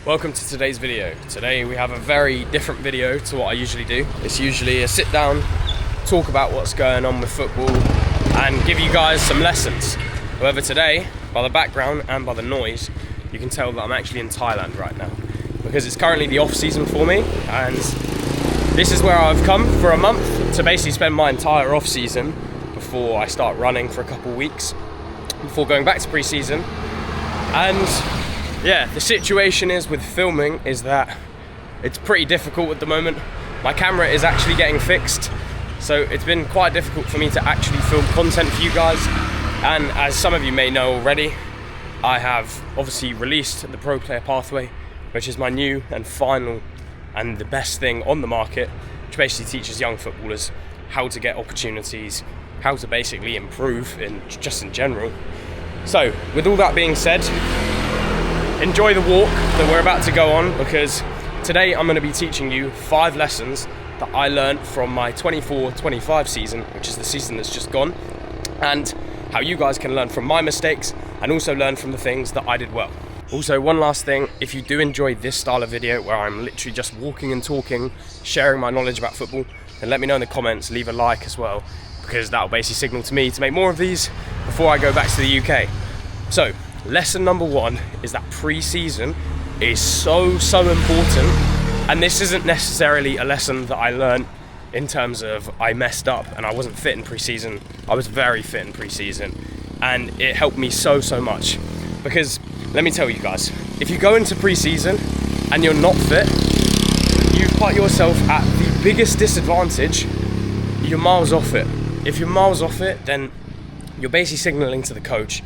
Welcome to today's video. Today we have a very different video to what I usually do. It's usually a sit down, talk about what's going on with football and give you guys some lessons. However, today, by the background and by the noise, you can tell that I'm actually in Thailand right now because it's currently the off season for me, and this is where I've come for a month to basically spend my entire off season before I start running for a couple of weeks before going back to pre-season. And yeah, the situation is with filming is that it's pretty difficult at the moment. My camera is actually getting fixed, so it's been quite difficult for me to actually film content for you guys. And as some of you may know already, I have obviously released the Pro Player Pathway, which is my new and final and the best thing on the market, which basically teaches young footballers how to get opportunities, how to basically improve just in general. So with all that being said, enjoy the walk that we're about to go on, because today I'm going to be teaching you 5 lessons that I learned from my 24-25 season, which is the season that's just gone, and how you guys can learn from my mistakes and also learn from the things that I did well. Also, one last thing, if you do enjoy this style of video where I'm literally just walking and talking, sharing my knowledge about football, then let me know in the comments, leave a like as well, because that'll basically signal to me to make more of these before I go back to the UK. So, lesson number 1 is that pre-season is so important, and this isn't necessarily a lesson that I learned in terms of I messed up and I wasn't fit in pre-season. I was very fit in pre-season, and it helped me so much, because let me tell you guys, if you go into pre-season and you're not fit, you put yourself at the biggest disadvantage. You're miles off it. If you're miles off it, then you're basically signaling to the coach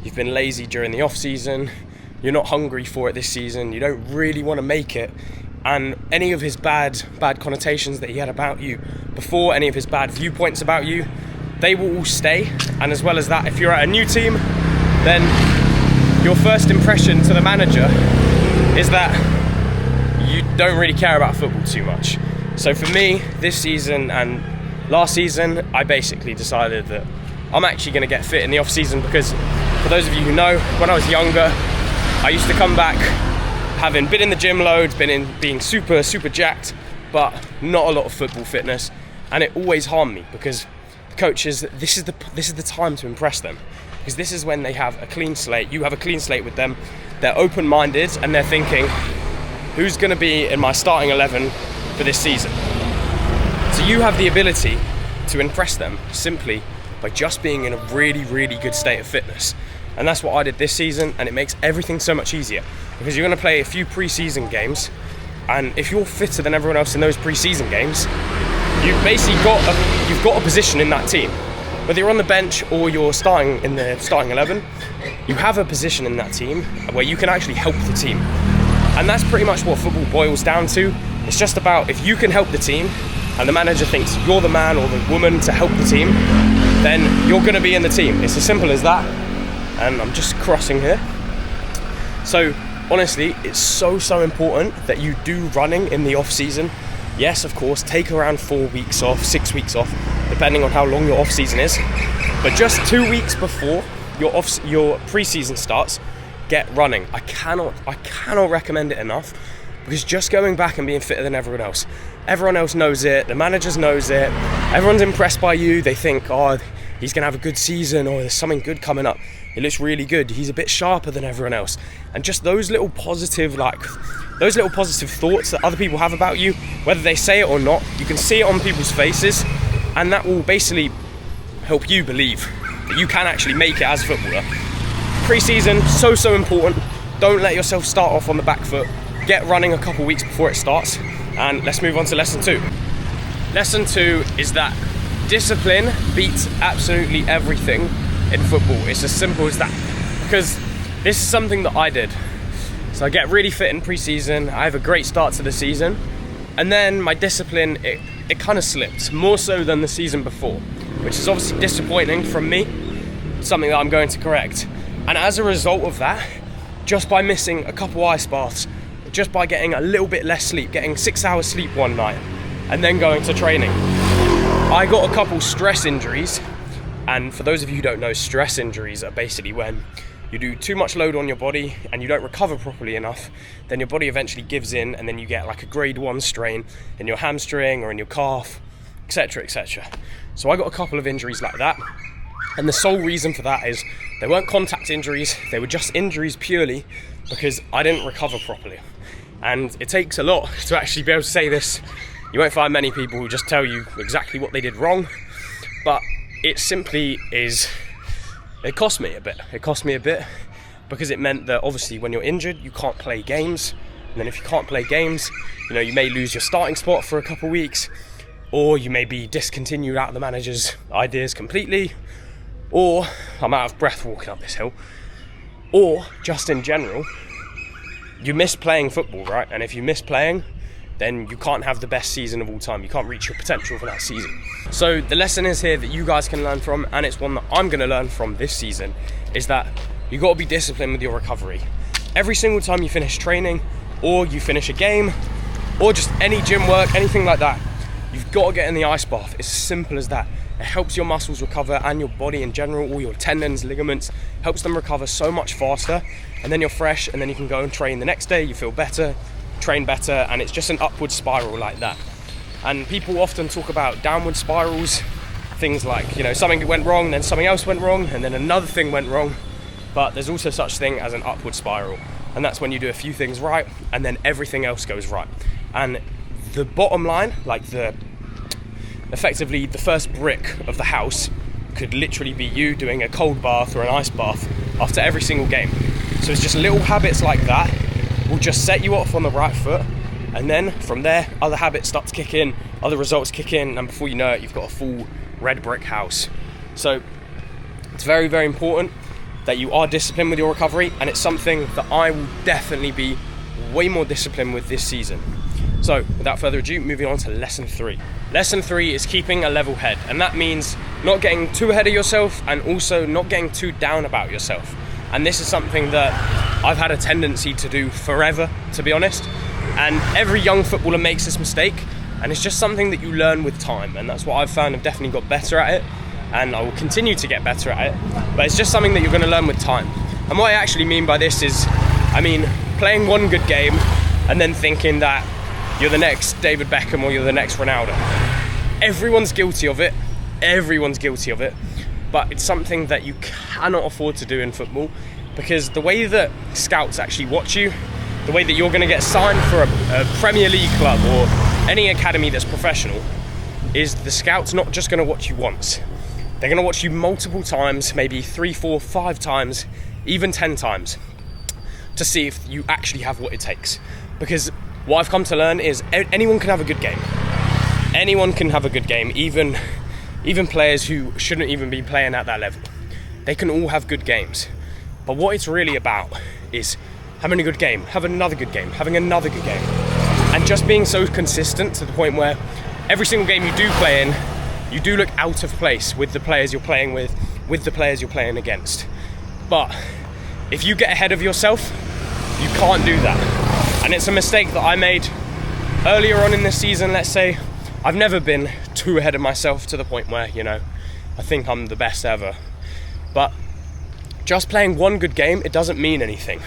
you've been lazy during the off season, you're not hungry for it this season, you don't really want to make it, and any of his bad connotations that he had about you before, any of his bad viewpoints about you, they will all stay. And as well as that, if you're at a new team, then your first impression to the manager is that you don't really care about football too much. So for me, this season and last season, I basically decided that I'm actually going to get fit in the off season, because for those of you who know, when I was younger, I used to come back having been in the gym loads, being super jacked, but not a lot of football fitness, and it always harmed me, because the coaches, this is the time to impress them, because this is when they have a clean slate. You have a clean slate with them. They're open-minded and they're thinking, who's going to be in my starting 11 for this season? So you have the ability to impress them simply by just being in a really good state of fitness. And that's what I did this season, and it makes everything so much easier, because you're going to play a few pre-season games, and if you're fitter than everyone else in those pre-season games, you've basically got a position in that team. Whether you're on the bench or you're starting in the starting 11, you have a position in that team where you can actually help the team. And that's pretty much what football boils down to. It's just about, if you can help the team and the manager thinks you're the man or the woman to help the team, then you're going to be in the team. It's as simple as that. And I'm just crossing here. So honestly, it's so important that you do running in the off season. Yes, of course, take around 4 weeks off, 6 weeks off, depending on how long your off season is. But just 2 weeks before your pre-season starts, get running. I cannot recommend it enough, because just going back and being fitter than everyone else knows it, the managers knows it, everyone's impressed by you, they think, oh, he's going to have a good season, or there's something good coming up, he looks really good, he's a bit sharper than everyone else. And just those little positive thoughts that other people have about you, whether they say it or not, you can see it on people's faces, and that will basically help you believe that you can actually make it as a footballer. Pre-season, so important. Don't let yourself start off on the back foot. Get running a couple weeks before it starts, and let's move on to lesson 2. Lesson 2 is that discipline beats absolutely everything in football. It's as simple as that, because this is something that I did. So I get really fit in pre-season, I have a great start to the season, and then my discipline, it kind of slipped, more so than the season before, which is obviously disappointing from me, something that I'm going to correct. And as a result of that, just by missing a couple ice baths, just by getting a little bit less sleep, getting 6 hours sleep one night, and then going to training, I got a couple stress injuries. And for those of you who don't know, stress injuries are basically when you do too much load on your body and you don't recover properly enough, then your body eventually gives in, and then you get like a grade 1 strain in your hamstring or in your calf, etc, etc. So I got a couple of injuries like that, and the sole reason for that is they weren't contact injuries, they were just injuries purely because I didn't recover properly. And it takes a lot to actually be able to say this. You won't find many people who just tell you exactly what they did wrong, but it simply is, it cost me a bit. It cost me a bit because it meant that obviously when you're injured, you can't play games. And then if you can't play games, you know, you may lose your starting spot for a couple of weeks, or you may be discontinued out of the manager's ideas completely, or I'm out of breath walking up this hill, or just in general, you miss playing football, right? And if you miss playing, then you can't have the best season of all time. You can't reach your potential for that season. So the lesson is here that you guys can learn from, and it's one that I'm gonna learn from this season, is that you gotta be disciplined with your recovery. Every single time you finish training, or you finish a game, or just any gym work, anything like that, you've got to get in the ice bath. It's simple as that. It helps your muscles recover and your body in general, all your tendons, ligaments, helps them recover so much faster, and then you're fresh, and then you can go and train the next day, you feel better, train better, and it's just an upward spiral like that. And people often talk about downward spirals, things like, you know, something went wrong, then something else went wrong, and then another thing went wrong, but there's also such thing as an upward spiral, and that's when you do a few things right, and then everything else goes right. And the bottom line, like effectively the first brick of the house, could literally be you doing a cold bath or an ice bath after every single game. So it's just little habits like that will just set you off on the right foot, and then from there other habits start to kick in, other results kick in, and before you know it, you've got a full red brick house. So it's very, very important that you are disciplined with your recovery, and it's something that I will definitely be way more disciplined with this season. So without further ado, moving on to lesson 3. Lesson 3 is keeping a level head, and that means not getting too ahead of yourself and also not getting too down about yourself. And this is something that I've had a tendency to do forever, to be honest. And every young footballer makes this mistake, and it's just something that you learn with time, and that's what I've found. I've definitely got better at it, and I will continue to get better at it, but it's just something that you're going to learn with time. And what I actually mean by this is, I mean playing one good game and then thinking that you're the next David Beckham or you're the next Ronaldo. Everyone's guilty of it, but it's something that you cannot afford to do in football, because the way that scouts actually watch you, the way that you're going to get signed for a Premier League club or any academy that's professional, is the scout's not just going to watch you once. They're going to watch you multiple times, maybe 3, 4, 5 times, even 10 times, to see if you actually have what it takes. Because what I've come to learn is anyone can have a good game. Anyone can have a good game, even players who shouldn't even be playing at that level. They can all have good games. But what it's really about is having a good game, having another good game, having another good game. And just being so consistent to the point where every single game you do play in, you do look out of place with the players you're playing with the players you're playing against. But if you get ahead of yourself, you can't do that. And it's a mistake that I made earlier on in this season, let's say. I've never been too ahead of myself to the point where, you know, I think I'm the best ever. But just playing one good game, it doesn't mean anything.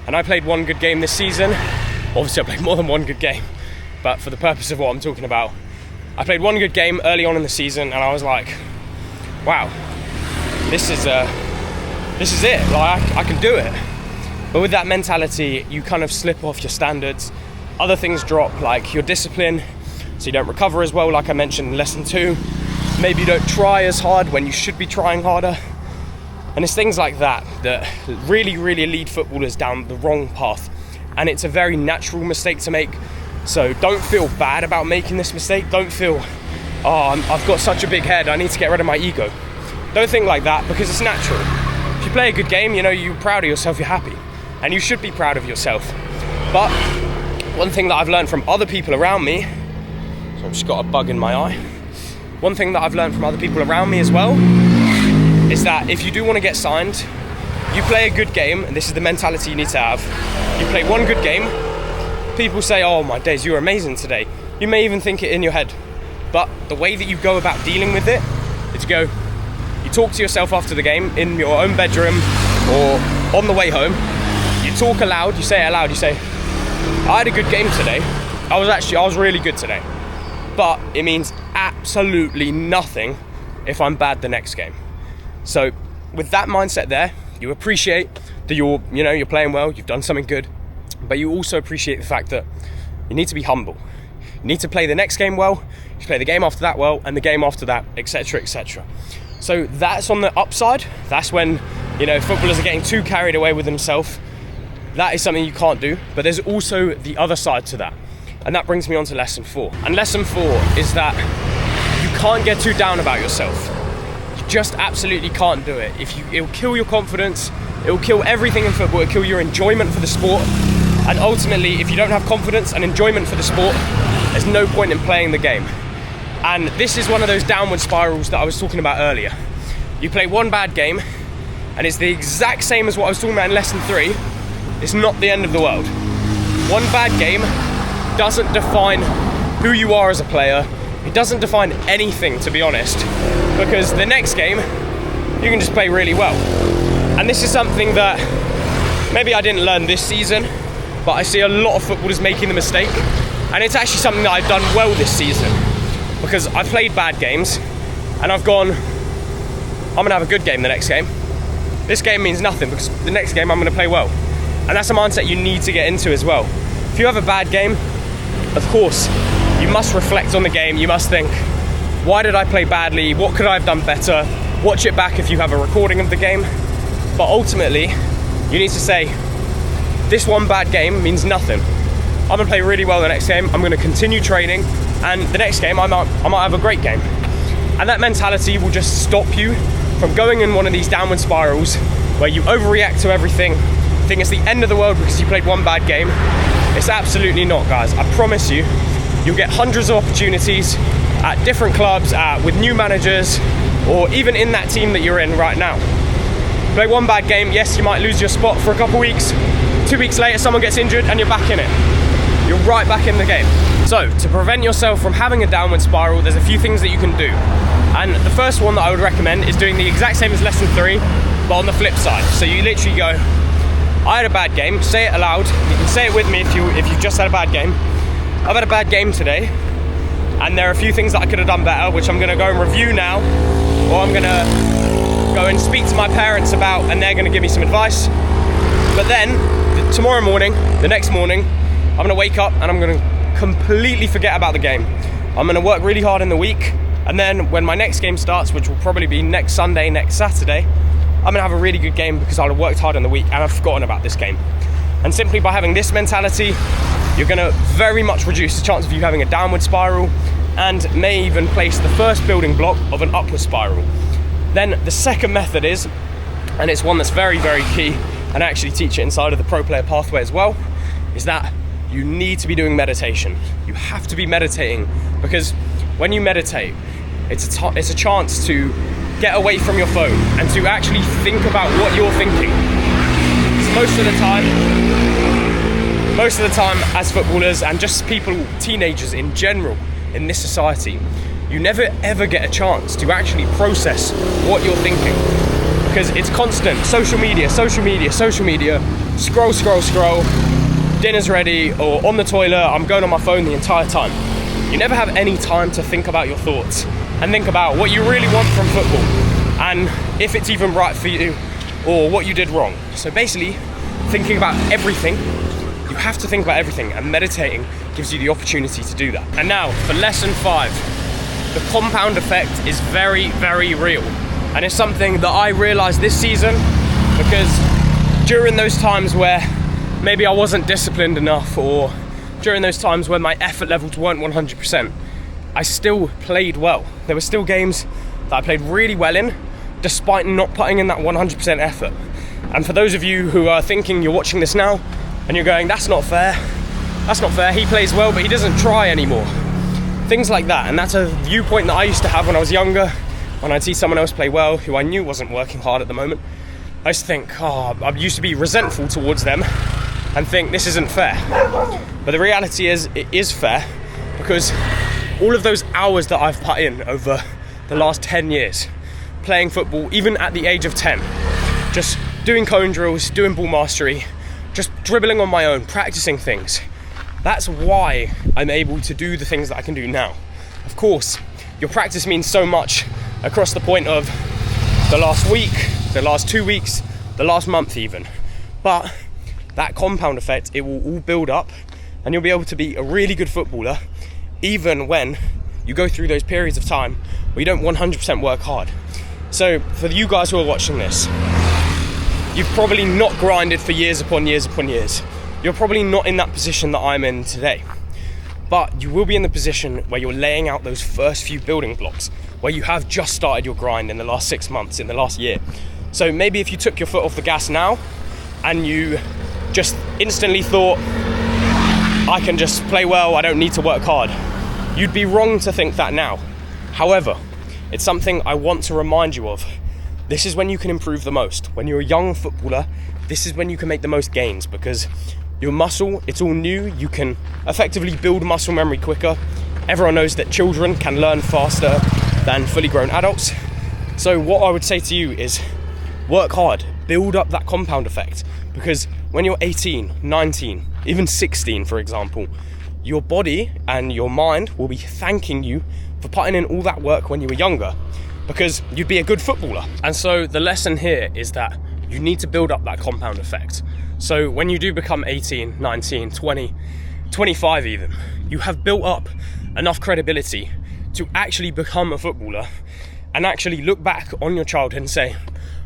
And I played one good game this season. Obviously I played more than one good game, but for the purpose of what I'm talking about, I played one good game early on in the season, and I was like, wow, this is it, like I can do it. But with that mentality, you kind of slip off your standards. Other things drop, like your discipline, so you don't recover as well, like I mentioned in lesson 2. Maybe you don't try as hard when you should be trying harder. And it's things like that that really, really lead footballers down the wrong path. And it's a very natural mistake to make. So don't feel bad about making this mistake. Don't feel, oh, I've got such a big head, I need to get rid of my ego. Don't think like that, because it's natural. If you play a good game, you know, you're proud of yourself, you're happy. And you should be proud of yourself. But one thing that I've learned from other people around me, so I've just got a bug in my eye. One thing that I've learned from other people around me as well is that if you do want to get signed, you play a good game, and this is the mentality you need to have. You play one good game, people say, oh my days, you're amazing today. You may even think it in your head. But the way that you go about dealing with it is you talk to yourself after the game in your own bedroom or on the way home, you talk aloud, you say it aloud, you say, I had a good game today. I was really good today. But it means absolutely nothing if I'm bad the next game. So with that mindset there, you appreciate that you're playing well, you've done something good, but you also appreciate the fact that you need to be humble. You need to play the next game well, you play the game after that well, and the game after that, etc., etc. So that's on the upside. That's when, footballers are getting too carried away with themselves. That is something you can't do, but there's also the other side to that. And that brings me on to lesson 4. And lesson 4 is that you can't get too down about yourself. You just absolutely can't do it. It'll kill your confidence, it'll kill everything in football, it'll kill your enjoyment for the sport. And ultimately, if you don't have confidence and enjoyment for the sport, there's no point in playing the game. And this is one of those downward spirals that I was talking about earlier. You play one bad game, and it's the exact same as what I was talking about in lesson 3. It's not the end of the world. One bad game doesn't define who you are as a player. It doesn't define anything, to be honest, because the next game, you can just play really well. And this is something that maybe I didn't learn this season, but I see a lot of footballers making the mistake. And it's actually something that I've done well this season, because I've played bad games and I've gone, I'm gonna have a good game the next game. This game means nothing because the next game I'm gonna play well. And that's a mindset you need to get into as well. If you have a bad game, of course, you must reflect on the game. You must think, why did I play badly? What could I have done better? Watch it back if you have a recording of the game. But ultimately, you need to say, this one bad game means nothing. I'm gonna play really well the next game. I'm gonna continue training, and the next game I might have a great game. And that mentality will just stop you from going in one of these downward spirals where you overreact to everything, think it's the end of the world because you played one bad game. It's absolutely not, guys. I promise you, you'll get hundreds of opportunities at different clubs, with new managers, or even in that team that you're in right now. Play one bad game, yes, you might lose your spot for a couple weeks. 2 weeks later, someone gets injured and you're back in it. You're right back in the game. So, to prevent yourself from having a downward spiral, there's a few things that you can do. And the first one that I would recommend is doing the exact same as lesson 3, but on the flip side. So you literally go, I had a bad game, say it aloud. You can say it with me if you've just had a bad game. I've had a bad game today, and there are a few things that I could have done better, which I'm gonna go and review now, or I'm gonna go and speak to my parents about, and they're gonna give me some advice. But then, tomorrow morning, the next morning, I'm gonna wake up and I'm gonna completely forget about the game. I'm gonna work really hard in the week, and then when my next game starts, which will probably be next Sunday, next Saturday, I'm gonna have a really good game because I'll have worked hard in the week and I've forgotten about this game. And simply by having this mentality, you're gonna very much reduce the chance of you having a downward spiral, and may even place the first building block of an upward spiral. Then the second method is, and it's one that's very, very key, and I actually teach it inside of the Pro Player Pathway as well, is that you need to be doing meditation. You have to be meditating, because when you meditate, it's a chance to get away from your phone and to actually think about what you're thinking. So most of the time as footballers and just people, teenagers in general in this society, you never ever get a chance to actually process what you're thinking, because it's constant social media, scroll, dinner's ready, or on the toilet, I'm going on my phone the entire time. You never have any time to think about your thoughts and think about what you really want from football and if it's even right for you or what you did wrong. So basically, thinking about everything, you have to think about everything, and meditating gives you the opportunity to do that. And now for lesson 5, the compound effect is very, very real. And it's something that I realized this season, because during those times where maybe I wasn't disciplined enough, or during those times when my effort levels weren't 100%, I still played well. There were still games that I played really well in, despite not putting in that 100% effort. And for those of you who are thinking, you're watching this now, and you're going, that's not fair, he plays well, but he doesn't try anymore. Things like that, and that's a viewpoint that I used to have when I was younger, when I'd see someone else play well, who I knew wasn't working hard at the moment. I used to think, I used to be resentful towards them, and think this isn't fair. But the reality is, it is fair, because all of those hours that I've put in over the last 10 years, playing football, even at the age of 10, just doing cone drills, doing ball mastery, just dribbling on my own, practicing things. That's why I'm able to do the things that I can do now. Of course, your practice means so much across the point of the last week, the last 2 weeks, the last month even. But that compound effect, it will all build up and you'll be able to be a really good footballer even when you go through those periods of time where you don't 100% work hard. So for you guys who are watching this, you've probably not grinded for years upon years upon years. You're probably not in that position that I'm in today. But you will be in the position where you're laying out those first few building blocks, where you have just started your grind in the last 6 months, in the last year. So maybe if you took your foot off the gas now and you just instantly thought, I can just play well, I don't need to work hard, you'd be wrong to think that now. However, it's something I want to remind you of. This is when you can improve the most. When you're a young footballer, this is when you can make the most gains, because your muscle, it's all new. You can effectively build muscle memory quicker. Everyone knows that children can learn faster than fully grown adults. So what I would say to you is work hard, build up that compound effect, because when you're 18, 19, even 16, for example, your body and your mind will be thanking you for putting in all that work when you were younger, because you'd be a good footballer. And so the lesson here is that you need to build up that compound effect. So when you do become 18, 19, 20, 25 even, you have built up enough credibility to actually become a footballer and actually look back on your childhood and say,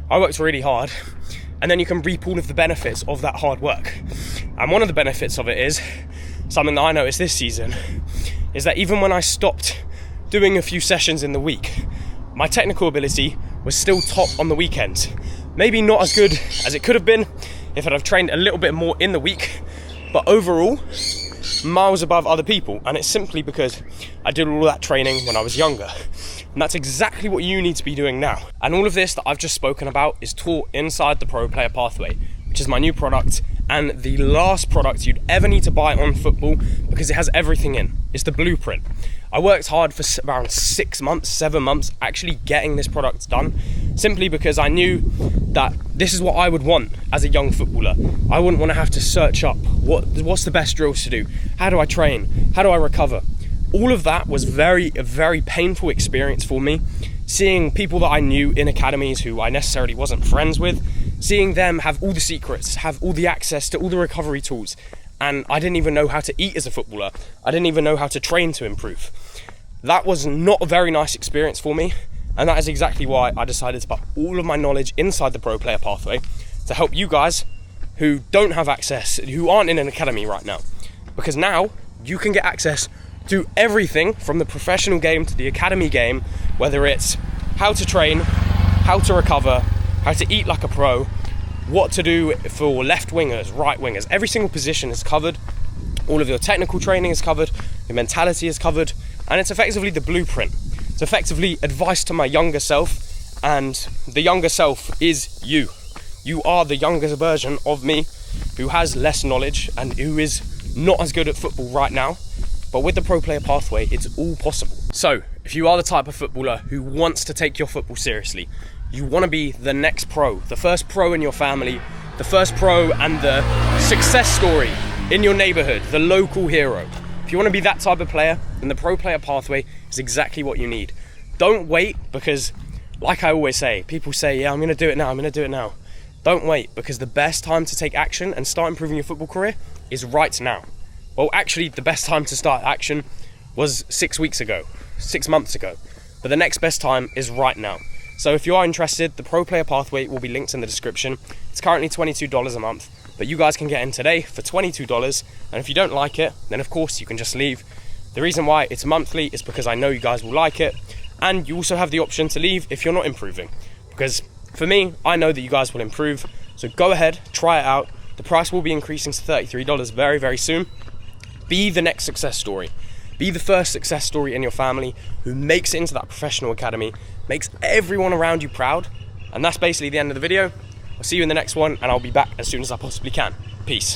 I worked really hard, and then you can reap all of the benefits of that hard work. And one of the benefits of it is, something that I noticed this season, is that even when I stopped doing a few sessions in the week, my technical ability was still top on the weekends. Maybe not as good as it could have been if I'd have trained a little bit more in the week, but overall, miles above other people. And it's simply because I did all that training when I was younger. And that's exactly what you need to be doing now. And all of this that I've just spoken about is taught inside the Pro Player Pathway, which is my new product and the last product you'd ever need to buy on football, because it has everything in. It's the blueprint. I worked hard for around 6 months, 7 months, actually getting this product done, simply because I knew that this is what I would want as a young footballer. I wouldn't want to have to search up what's the best drills to do, how do I train, how do I recover. All of that was a very painful experience for me, seeing people that I knew in academies who I necessarily wasn't friends with, seeing them have all the secrets, have all the access to all the recovery tools, and I didn't even know how to eat as a footballer. I didn't even know how to train to improve. That was not a very nice experience for me, and that is exactly why I decided to put all of my knowledge inside the Pro Player Pathway to help you guys who don't have access, who aren't in an academy right now. Because now you can get access to everything from the professional game to the academy game, whether it's how to train, how to recover, how to eat like a pro, what to do for left wingers, right wingers. Every single position is covered. All of your technical training is covered. Your mentality is covered. And it's effectively the blueprint. It's effectively advice to my younger self, and the younger self is you. You are the younger version of me who has less knowledge and who is not as good at football right now. But with the Pro Player Pathway, it's all possible. So if you are the type of footballer who wants to take your football seriously, you want to be the next pro, the first pro in your family, the first pro and the success story in your neighborhood, the local hero. If you want to be that type of player, then the Pro Player Pathway is exactly what you need. Don't wait, because like I always say, people say, yeah, I'm going to do it now. Don't wait, because the best time to take action and start improving your football career is right now. Well, actually, the best time to start action was 6 weeks ago, 6 months ago. But the next best time is right now. So if you are interested, the Pro Player Pathway will be linked in the description. It's currently $22 a month, but you guys can get in today for $22. And if you don't like it, then of course you can just leave. The reason why it's monthly is because I know you guys will like it. And you also have the option to leave if you're not improving. Because for me, I know that you guys will improve. So go ahead, try it out. The price will be increasing to $33 very, very soon. Be the next success story. Be the first success story in your family who makes it into that professional academy, makes everyone around you proud. And that's basically the end of the video. I'll see you in the next one, and I'll be back as soon as I possibly can. Peace.